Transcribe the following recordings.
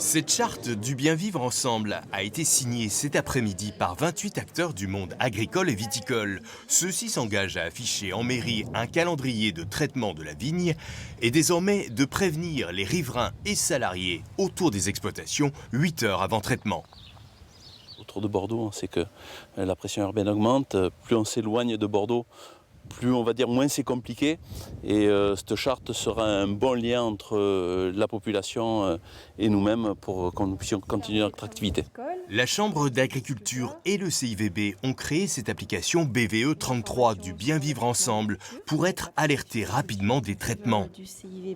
Cette charte du bien vivre ensemble a été signée cet après-midi par 28 acteurs du monde agricole et viticole. Ceux-ci s'engagent à afficher en mairie un calendrier de traitement de la vigne et désormais de prévenir les riverains et salariés autour des exploitations 8 heures avant traitement. Autour de Bordeaux, on sait que la pression urbaine augmente. Plus on s'éloigne de Bordeaux, plus on va dire moins c'est compliqué. Et cette charte sera un bon lien entre la population et nous-mêmes pour qu'on puisse continuer notre activité. La Chambre d'agriculture et le CIVB ont créé cette application BVE 33 du bien vivre ensemble pour être alertés rapidement des traitements.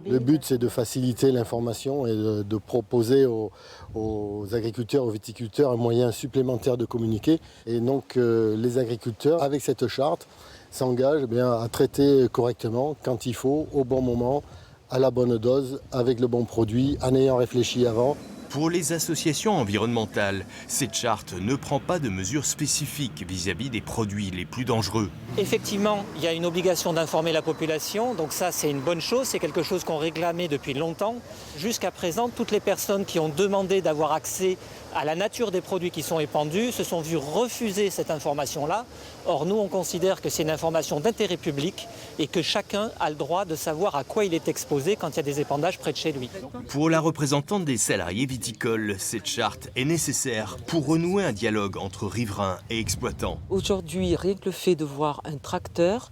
Le but, c'est de faciliter l'information et de proposer aux agriculteurs, aux viticulteurs un moyen supplémentaire de communiquer. Et donc les agriculteurs, avec cette charte, s'engagent à traiter correctement, quand il faut, au bon moment, à la bonne dose, avec le bon produit, en ayant réfléchi avant. Pour les associations environnementales, cette charte ne prend pas de mesures spécifiques vis-à-vis des produits les plus dangereux. Effectivement, il y a une obligation d'informer la population, donc ça c'est une bonne chose, c'est quelque chose qu'on réclamait depuis longtemps. Jusqu'à présent, toutes les personnes qui ont demandé d'avoir accès à la nature des produits qui sont épandus se sont vues refuser cette information-là. Or nous, on considère que c'est une information d'intérêt public et que chacun a le droit de savoir à quoi il est exposé quand il y a des épandages près de chez lui. Pour la représentante des salariés viticoles, cette charte est nécessaire pour renouer un dialogue entre riverains et exploitants. Aujourd'hui, rien que le fait de voir un tracteur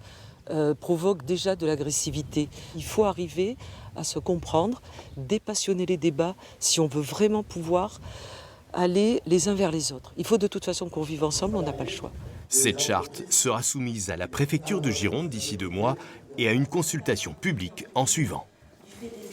provoque déjà de l'agressivité. Il faut arriver à se comprendre, dépassionner les débats si on veut vraiment pouvoir aller les uns vers les autres. Il faut de toute façon qu'on vive ensemble, on n'a pas le choix. Cette charte sera soumise à la préfecture de Gironde d'ici 2 mois et à une consultation publique en suivant.